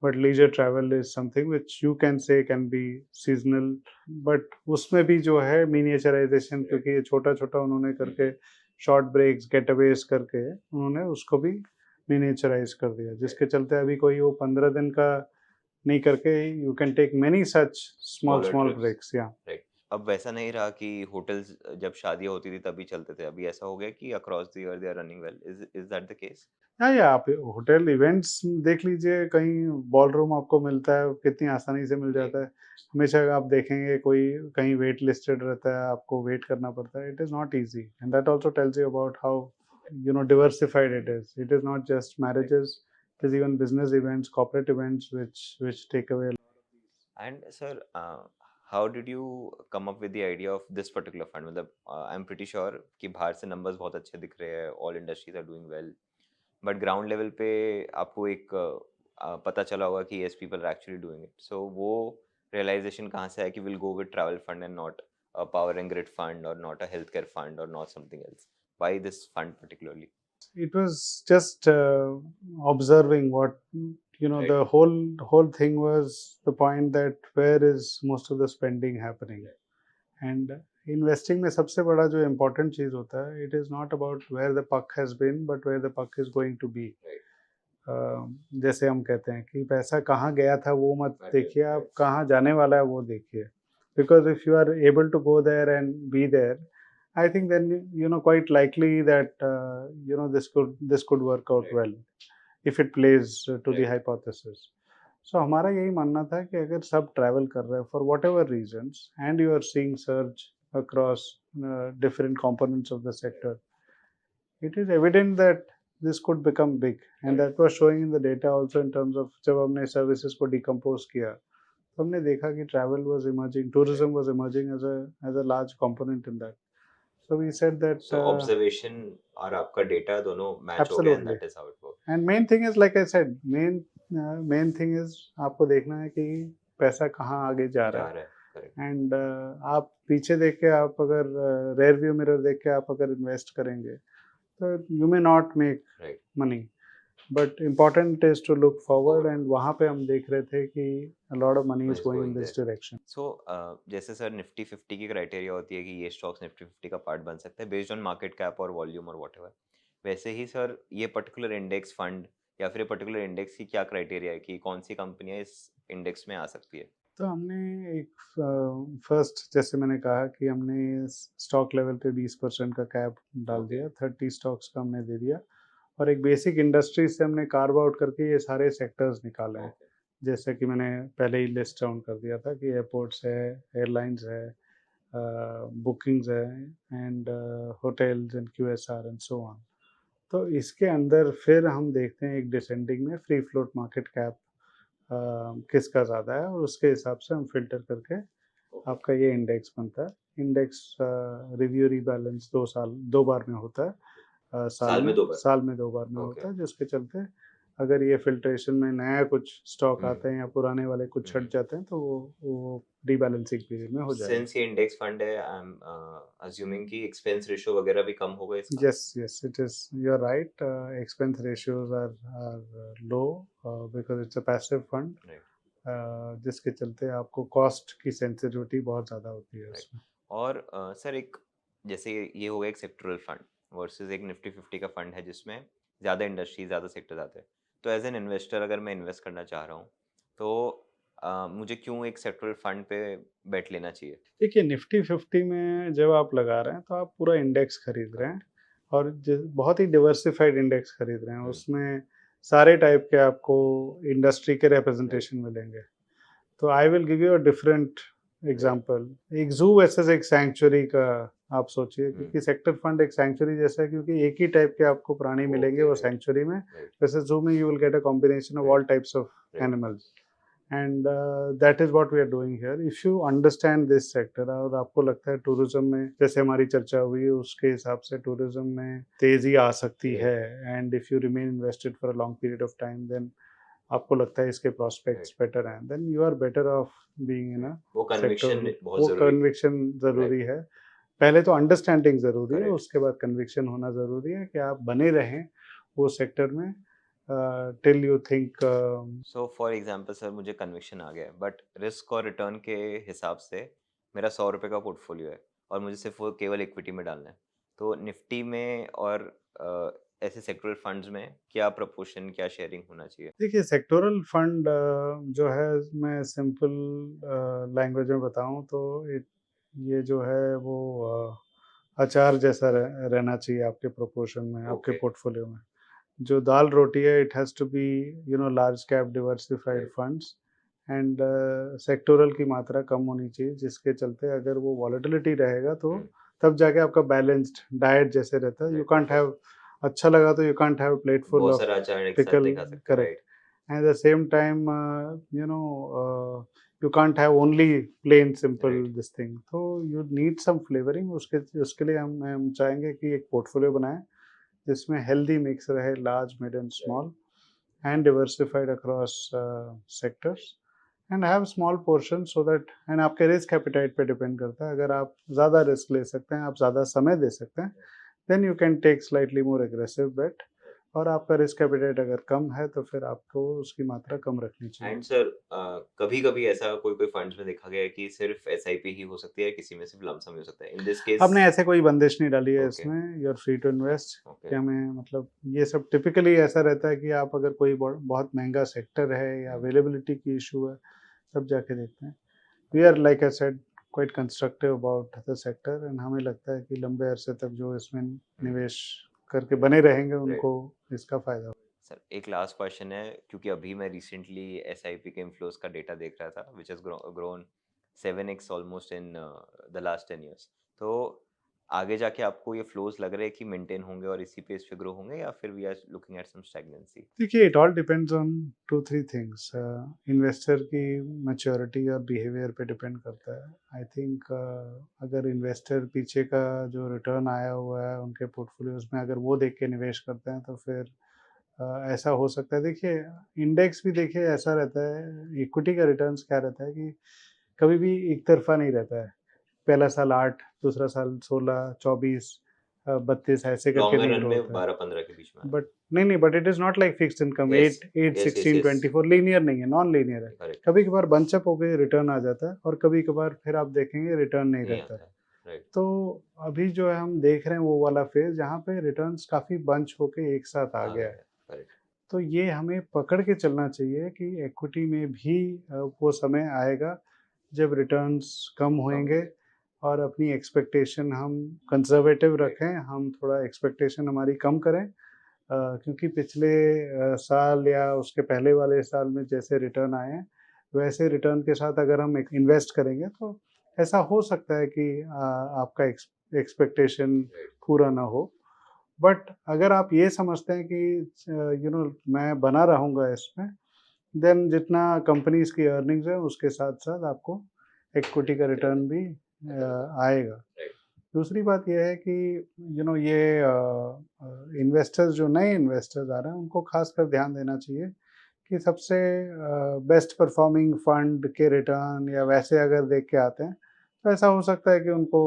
but leisure travel is something which you can say can be seasonal, but उसमें भी जो है miniaturization, क्योंकि ये छोटा छोटा उन्होंने करके शॉर्ट ब्रेक्स गेटअवेज करके उन्होंने उसको भी मिनिएचराइज कर दिया, जिसके चलते अभी कोई वो 15 दिन का नहीं करके you can take many such small smaller small trips, breaks. या राइट। अब वैसा नहीं रहा कि होटल्स जब शादियां होती थी तभी चलते थे, अभी ऐसा हो गया कि across the year they are running well. Is that the case? या आप होटल इवेंट्स देख लीजिए, कहीं बॉल रूम आपको मिलता है कितनी आसानी से मिल जाता है। हमेशा आप देखेंगे कोई कहीं वेट लिस्टेड रहता है, आपको वेट करना पड़ता है। It is not easy, and that also tells you about how diversified it is. It is not just marriages, it is even business events, corporate events which take away। And sir how did you come up with the idea of this particular fund? मतलब I am pretty sure कि बाहर से numbers बहुत अच्छे दिख रहे हैं, all industries are doing well, but ground level पे आपको एक पता चला होगा कि yes people are actually doing it. So वो रियलाइजेशन कहाँ से है कि will go with travel fund and not a power and grid fund और not a health care fund और not something else? Why this fund particularly? It was just observing what, Right. the whole thing was the point that where is most of the spending happening, and investing में सबसे बड़ा जो important चीज होता है, it is not about where the puck has been but where the puck is going to be। Right. जैसे हम कहते हैं कि पैसा कहाँ गया था वो मत Right. देखिए, आप कहाँ जाने वाला है वो देखिए, because if you are able to go there and be there, I think then quite likely that this could work out Right. well if it plays to the Right. hypothesis। So हमारा यही मानना था कि अगर सब travel कर रहे हैं for whatever reasons and you are seeing surge across different components of the sector, it is evident that this could become big, and that was showing in the data also in terms of जब हमने services को decompose किया तो हमने देखा कि travel was emerging, tourism was emerging as a large component in that। So we said that So observation और आपका डेटा दोनों मैच हो गया and absolutely, that is how it worked. and main thing is like I said, main thing is आपको देखना है कि पैसा कहाँ आगे जा रहा जा है। रहा है, correct. एंड आप पीछे देख के, आप अगर रेयर व्यू मिरर देख के आप अगर इन्वेस्ट करेंगे तो you may not make right. Money, but important is to look forward, forward. And वहाँ पे हम देख रहे थे कि a lot of money is is going in going this there. direction. So जैसे सर निफ्टी 50 की क्राइटेरिया होती है कि ये स्टॉक्स निफ्टी 50 का पार्ट बन सकता है बेस्ड ऑन मार्केट कैप और वॉल्यूम और व्हाटएवर, वैसे ही सर ये पर्टिकुलर इंडेक्स फंड या फिर पर्टिकुलर इंडेक्स की क्या क्राइटेरिया है कि कौन सी कंपनियां इस इंडेक्स में आ सकती है? तो हमने एक फर्स्ट, जैसे मैंने कहा कि हमने स्टॉक लेवल पे 20% का कैप डाल ओके। दिया, 30 स्टॉक्स का हमने दे दिया, और एक बेसिक इंडस्ट्री से हमने कार्व आउट करके ये सारे सेक्टर्स निकाले हैं। ओके। जैसे कि मैंने पहले ही लिस्ट डाउन कर दिया था कि एयरपोर्ट्स है, एयरलाइंस है, बुकिंग्स है, and hotels and QSR and so on. तो इसके अंदर फिर हम देखते हैं एक डिसेंडिंग में फ्री फ्लोट मार्केट कैप किसका ज़्यादा है, और उसके हिसाब से हम फिल्टर करके आपका ये इंडेक्स बनता है। इंडेक्स रिव्यू रीबैलेंस 2 साल 2 बार में होता है, साल में 2 बार। साल में 2 बार में ओके। होता है, जिसके चलते अगर ये फिल्ट्रेशन में नया कुछ स्टॉक हम्म। आते हैं या पुराने वाले कुछ छट जाते हैं तो वो रीबैलेंसिंग पीरियड में हो जाएगा। सिंस ये इंडेक्स फंड है, आई एम अज्यूमिंग कि एक्सपेंस रेशियो वगैरह भी कम होगा इसका। Yes, yes, it is. You're right. Expense ratios are low because it's a passive fund. Right. जिसके चलते आपको कॉस्ट की सेंसिटिविटी बहुत ज़्यादा होती है राइट। उसमें। और सर एक, जैसे ये हो गया एक सेक्टरल फंड वर्सेस एक निफ्टी 50 का फंड है जिसमें ज़्यादा इंडस्ट्री ज़्यादा सेक्टर आते हैं, तो एज एन इन्वेस्टर अगर मैं इन्वेस्ट करना चाह रहा हूँ तो मुझे क्यों एक सेक्टरल फंड पे बेट लेना चाहिए? देखिए, निफ्टी 50 में जब आप लगा रहे हैं तो आप पूरा इंडेक्स खरीद रहे हैं, करेक्ट। और बहुत ही डिवर्सिफाइड इंडेक्स खरीद रहे हैं। हम्म। उसमें सारे टाइप के आपको इंडस्ट्री के राइट। रिप्रेजेंटेशन मिलेंगे। तो I will give you a different right. Example. एक ज़ू वर्सेस एक सैंक्चुरी का आप सोचिए, हम्म। क्योंकि सेक्टर फंड एक सैंक्चुरी जैसा है, क्योंकि एक ही टाइप के आपको प्राणी मिलेंगे ओके। वो राइट। सैंक्चुरी में। राइट। वैसे ज़ू में you will get a combination of right. All types of right. Animals, and that is what we are doing here. If you understand this sector, और आपको लगता है टूरिज्म में, जैसे हमारी चर्चा हुई है उसके हिसाब से टूरिज्म में तेजी आ सकती है, right. And if you remain invested for a long period of time, then आपको लगता है इसके राइट। प्रोस्पेक्ट्स बेटर हैं, then you are better off being in right. A वो कन्विक्शन सेक्टोरल। बहुत वो जरूरी है। कन्विक्शन ज़रूरी राइट। है। पहले तो अंडरस्टैंडिंग ज़रूरी है, करेक्ट। उसके बाद कन्विक्शन होना ज़रूरी है कि आप बने रहें वो सेक्टर में till you think. So for example sir मुझे कन्विक्शन आ गया बट रिस्क और रिटर्न के हिसाब से मेरा 100 रुपये का पोर्टफोलियो है और मुझे सिर्फ वो केवल इक्विटी में डालना है, तो निफ्टी में और ऐसे सेक्टरल फंड्स में क्या प्रपोर्शन, क्या शेयरिंग होना चाहिए? देखिए, सेक्टोरल फंड जो है, मैं सिंपल लैंग्वेज में बताऊं तो ये जो है वो अचार जैसा रहना चाहिए आपके प्रोपोर्शन में, आपके ओके। पोर्टफोलियो में। जो दाल रोटी है, it has to be large cap diversified right. Funds, and sectoral की मात्रा कम होनी चाहिए, जिसके चलते अगर वो वॉलेटिलिटी रहेगा तो तब जाके आपका बैलेंस्ड डाइट जैसे रहता है। You right. कांट हैव, अच्छा लगा तो you can't have plate full बहुत ऑफ सारा अचार एक साथ पिकल, नहीं खा सकते। Correct. Right. At the same time you can't have only plain simple right. this thing, तो you need some flavoring। उसके उसके लिए हम चाहेंगे कि एक पोर्टफोलियो बनाएं जिसमें हेल्दी मिक्स रहे, large, mid and small, and diversified across sectors, and have small portions so that, and आपके रिस्क एपिटाइट पे डिपेंड करता है। अगर आप ज़्यादा रिस्क ले सकते हैं, आप ज़्यादा समय दे सकते हैं, then you can take slightly more aggressive bet. और आपका रिस्क एपिटाइट अगर कम है तो फिर आपको उसकी मात्रा कम रखनी चाहिए। एंड सर कभी कभी ऐसा कोई कोई फंड्स में देखा गया है कि सिर्फ एसआईपी ही हो सकती है, किसी में सिर्फ लमसम ही हो सकता है, इन दिस केस? हमने ऐसे कोई बंदिश नहीं डाली है ओके। इसमें, you are free to invest. Okay. कि हमें मतलब ये सब टिपिकली ऐसा रहता है कि आप अगर कोई बहुत महंगा सेक्टर है या अवेलेबिलिटी की इशू है, तब जाके देखते हैं। We are, like I said, quite constructive about the sector, and हमें लगता है कि लंबे अरसे तक जो इसमें निवेश करके बने रहेंगे राइट। उनको इसका फायदा। सर एक लास्ट क्वेश्चन है, क्योंकि अभी मैं रिसेंटली एसआईपी के इनफ्लोज का डेटा देख रहा था which has grown 7x almost in the last 10 years, तो आगे जाके आपको ये फ्लोज लग रहे हैं कि मेंटेन होंगे और इसी पेस पे ग्रो होंगे या फिर we are looking at some stagnancy? देखिए, it all depends on 2-3 things. Investor की मैच्योरिटी और बिहेवियर पे डिपेंड करता है। आई थिंक अगर इन्वेस्टर पीछे का जो रिटर्न आया हुआ है उनके पोर्टफोलियोज में, अगर वो देख के निवेश करते हैं तो फिर ऐसा हो सकता है। देखिए, इंडेक्स भी देखिए ऐसा रहता है, इक्विटी का रिटर्न्स क्या रहता है कि कभी भी एक तरफा नहीं रहता है, पहला साल 8, दूसरा साल 16, 24, 32 ऐसे करके लॉन्गर नहीं रन ग्रो में होता है। 12-15 के बीच में आता बट नहीं, but it is not like fixed income है। Yes 8, yes yes 16, yes 24 linear नहीं है, नॉन लीनियर है। करेक्ट कभी-कभार बंच अप होके रिटर्न आ जाता है और कभी-कभार फिर आप देखेंगे रिटर्न नहीं नहीं रहता है। आता है, राइट तो अभी जो है हम देख रहे हैं वो वाला फेज़ जहाँ पे रिटर्न्स काफ़ी बंच होके एक साथ आ आ गया गया है। है, करेक्ट तो ये हमें पकड़ के चलना चाहिए कि इक्विटी में भी वो समय आएगा जब रिटर्न्स कम होंगे और अपनी एक्सपेक्टेशन हम कंजर्वेटिव रखें, हम थोड़ा एक्सपेक्टेशन हमारी कम करें, क्योंकि पिछले साल या उसके पहले वाले साल में जैसे रिटर्न आए हैं, वैसे रिटर्न के साथ अगर हम एक इन्वेस्ट करेंगे तो ऐसा हो सकता है कि आपका एक्सपेक्टेशन पूरा ना हो। बट अगर आप ये समझते हैं कि मैं बना रहूँगा इसमें, देन जितना कंपनीज़ की अर्निंग्स है उसके साथ-साथ आपको इक्विटी का रिटर्न भी आएगा। दूसरी बात ये है कि ये इन्वेस्टर्स जो नए इन्वेस्टर्स आ रहे हैं उनको खासकर ध्यान देना चाहिए कि सबसे बेस्ट परफॉर्मिंग फंड के रिटर्न या वैसे अगर देख के आते हैं तो ऐसा हो सकता है कि उनको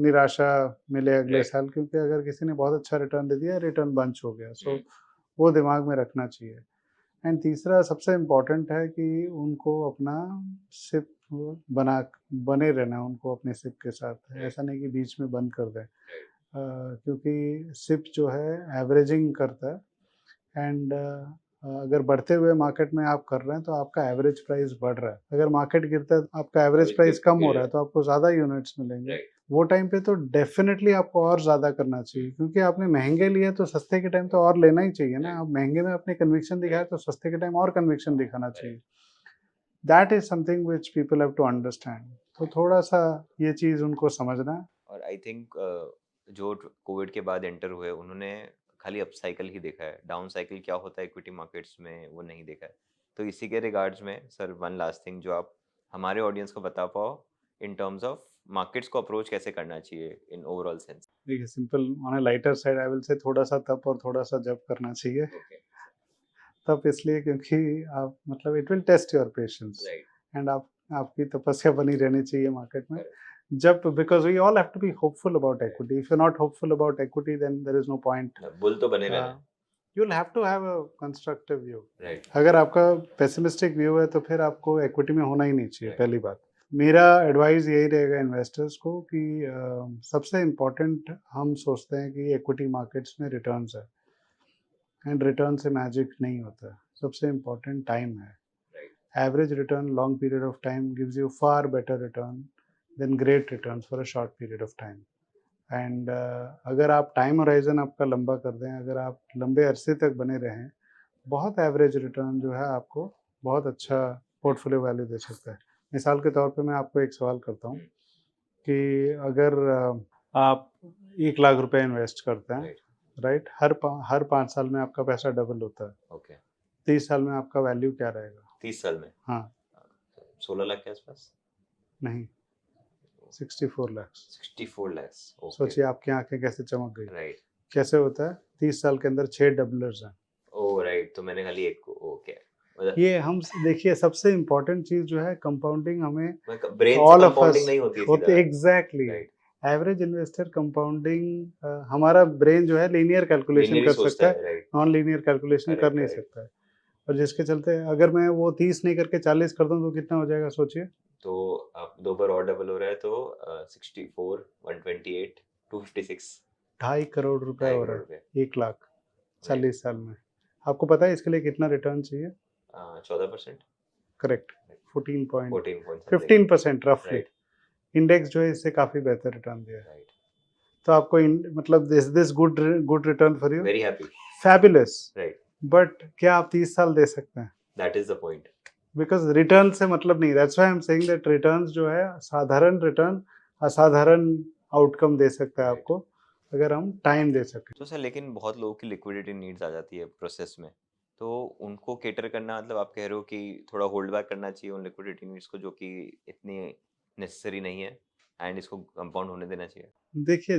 निराशा मिले अगले साल, क्योंकि अगर किसी ने बहुत अच्छा रिटर्न दे दिया, रिटर्न बंच हो गया, सो वो दिमाग में रखना चाहिए। एंड तीसरा सबसे इम्पोर्टेंट है कि उनको अपना सिप बना बने रहना है उनको अपने सिप के साथ, ऐसा नहीं कि बीच में बंद कर दें, क्योंकि सिप जो है एवरेजिंग करता है। एंड अगर बढ़ते हुए मार्केट में आप कर रहे हैं तो आपका एवरेज प्राइस बढ़ रहा है, अगर मार्केट गिरता है तो आपका एवरेज प्राइस कम हो रहा है तो आपको ज़्यादा यूनिट्स मिलेंगे। वो टाइम पे तो डेफिनेटली आपको और ज़्यादा करना चाहिए, क्योंकि आपने महंगे लिए तो सस्ते के टाइम तो और लेना ही चाहिए ना। आप महंगे में अपने कन्विक्शन दिखाए तो सस्ते के टाइम और कन्विक्शन दिखाना चाहिए। That is something which people have to understand. तो थोड़ा सा ये चीज़ उनको समझना है। और आई थिंक जो कोविड के बाद एंटर हुए उन्होंने खाली अप साइकिल ही देखा है, डाउन साइकिल क्या होता है इक्विटी मार्केट्स में वो नहीं देखा है। तो इसी के रिगार्ड्स में सर वन लास्ट थिंग जो आप हमारे ऑडियंस को बता पाओ इन टर्म्स ऑफ मार्केट्स को अप्रोच कैसे करना चाहिए इन ओवरऑल सेंस। देखिए, simple on a lighter side I will say थोड़ा सा तप और थोड़ा सा जप करना चाहिए। तप इसलिए क्योंकि आप मतलब it will test your patience, and आपकी तपस्या बनी रहनी चाहिए मार्केट में। जब because we all have to be hopeful about equity, if you not hopeful about equity then there is no point. Bull तो बने रहना you will have to have a constructive view. Right अगर आपका pessimistic view है तो फिर आपको equity में होना ही नहीं चाहिए, पहली बात। मेरा एडवाइस यही रहेगा इन्वेस्टर्स को कि सबसे इम्पोर्टेंट हम सोचते हैं कि इक्विटी मार्केट्स में रिटर्न्स है, एंड रिटर्न से मैजिक नहीं होता है। सबसे इम्पोर्टेंट टाइम है। Average return long period of time gives you far better return than great returns for a short period of time. And अगर आप टाइम होराइजन आपका लंबा कर दें, अगर आप लंबे अरसे तक बने रहें, बहुत एवरेज रिटर्न जो है आपको बहुत अच्छा पोर्टफोलियो वैल्यू दे सकता है। मिसाल के तौर पे मैं आपको एक सवाल करता हूँ कि अगर आप 1 लाख रुपए इन्वेस्ट करते हैं, राइट, हर 5 साल में आपका पैसा डबल होता है। ओके 30 साल में आपका वैल्यू क्या रहेगा? 30 साल में हाँ, 16 लाख के आसपास नहीं, 64 लाख। 64 लाख ओके सोचिए आपकी आंखें कैसे चमक गई। राइट कैसे होता है? 30 साल के अंदर 6 डबलर्स हैं। ओ राइट तो मैंने खाली एक को ओके ये हम देखिए, सबसे इम्पोर्टेंट चीज़ जो है कंपाउंडिंग, हमें ब्रेन से ऑल ऑफ कंपाउंडिंग अस नहीं होती होते सीधा exactly. Right average investor compounding, हमारा ब्रेन जो है लीनियर कैलकुलेशन लिनियरली कर सोचता सकता है, है राइट नॉन लीनियर कैलकुलेशन कर करेक्ट नहीं करेक्ट सकता है। और जिसके चलते अगर मैं वो 30 नहीं करके 40 कर दूं तो कितना हो जाएगा सोचिए। तो आप दो बार और डबल हो रहा है तो 64 128 256 2.5 करोड़ रुपए 2.5 हो रहा करोड़ है, रुपए 1 लाख राइट 40 साल में। आपको पता है इसके लिए कितना रिटर्न चाहिए? 14% करेक्ट, 14 पॉइंट 14 पॉइंट 15% रफली। राइट इंडेक्स जो है इससे काफ़ी बेहतर रिटर्न दिया है। राइट तो आपको मतलब this good return for you, very happy fabulous. Right but क्या आप 30 साल दे सकते हैं? That is the point because return से मतलब नहीं। That's why I am saying that returns जो है साधारण रिटर्न असाधारण आउटकम दे सकता है आपको, अगर हम टाइम दे सकें। तो सर लेकिन बहुत लोगों की लिक्विडिटी नीड्स आ जाती है प्रोसेस में, तो उनको केटर करना मतलब आप कह रहे हो कि थोड़ा होल्ड बैक करना चाहिए उन लिक्विडिटी नीड्स को जो कि इतनी नेसेसरी नहीं है एंड इसको कंपाउंड होने देना चाहिए। देखिए,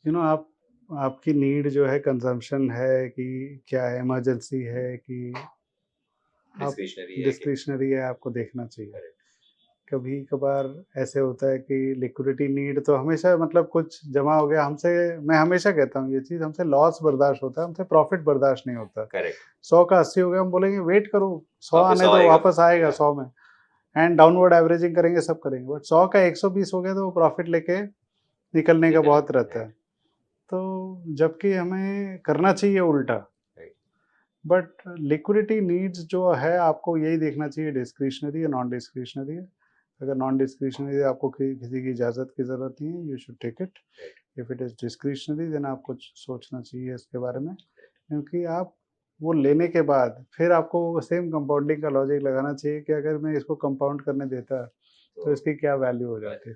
आप आपकी नीड जो है कंजम्पशन है कि क्या है, इमरजेंसी है कि आप डिस्क्रिशनरी है कि डिस्क्रिशनरी है, आपको देखना चाहिए। कभी कभार ऐसे होता है कि लिक्विडिटी नीड तो हमेशा मतलब कुछ जमा हो गया हमसे, मैं हमेशा कहता हूँ ये चीज़, हमसे लॉस बर्दाश्त होता है, हमसे प्रॉफिट बर्दाश्त नहीं होता। करेक्ट, 100 का 80 हो गया, हम बोलेंगे वेट करो, 100 वापस आने दो, आएगा। वापस आएगा या 100 में, एंड डाउनवर्ड एवरेजिंग करेंगे, सब करेंगे, बट 100 का 120 हो गया तो वो प्रॉफिट लेके निकलने का बहुत रहता है। तो जबकि हमें करना चाहिए उल्टा। राइट, बट लिक्विडिटी नीड्स जो है आपको यही देखना चाहिए, डिस्क्रिशनरी या नॉन डिस्क्रिशनरी है। अगर नॉन डिस्क्रिशनरी आपको किसी की इजाज़त की ज़रूरत नहीं है, you should take it. If it is discretionary then आपको सोचना चाहिए इसके बारे में, क्योंकि आप वो लेने के बाद फिर आपको सेम कंपाउंडिंग का लॉजिक लगाना चाहिए कि अगर मैं इसको कंपाउंड करने देता तो इसकी क्या वैल्यू हो जाती।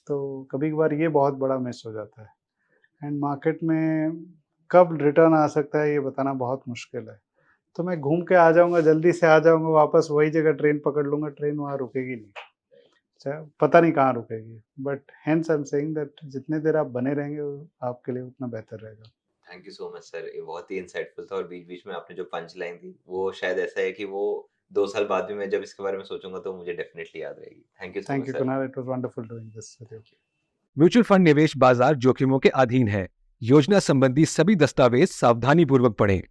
तो कभी कभार ये बहुत बड़ा मिस हो जाता है, एंड मार्केट में कब रिटर्न आ सकता है ये बताना बहुत मुश्किल है। तो मैं घूम के आ जाऊँगा, जल्दी से आ जाऊँगा वापस, वही जगह ट्रेन पकड़ लूँगा, ट्रेन वहाँ रुकेगी नहीं। अच्छा, पता नहीं कहाँ रुकेगी, but hence I am saying that जितने देर आप बने रहेंगे वो आपके लिए उतना बेहतर रहेगा। Thank you so much sir, ये बहुत ही इंसाइटफुल था और बीच-बीच में आपने जो पंच लाइन दी, वो शायद ऐसा है कि वो 2 साल बाद भी मैं जब इसके बारे में सोचूँगा तो मुझे डेफिनिटली याद रहेगी। Thank you so thank much you sir. Kunal, it was wonderful doing this with you. Thank you. Mutual fund निवेश बाजार जोखिमों के अधीन है। योजना संबंधी सभी दस्तावेज सावधानी पूर्वक पढ़ें।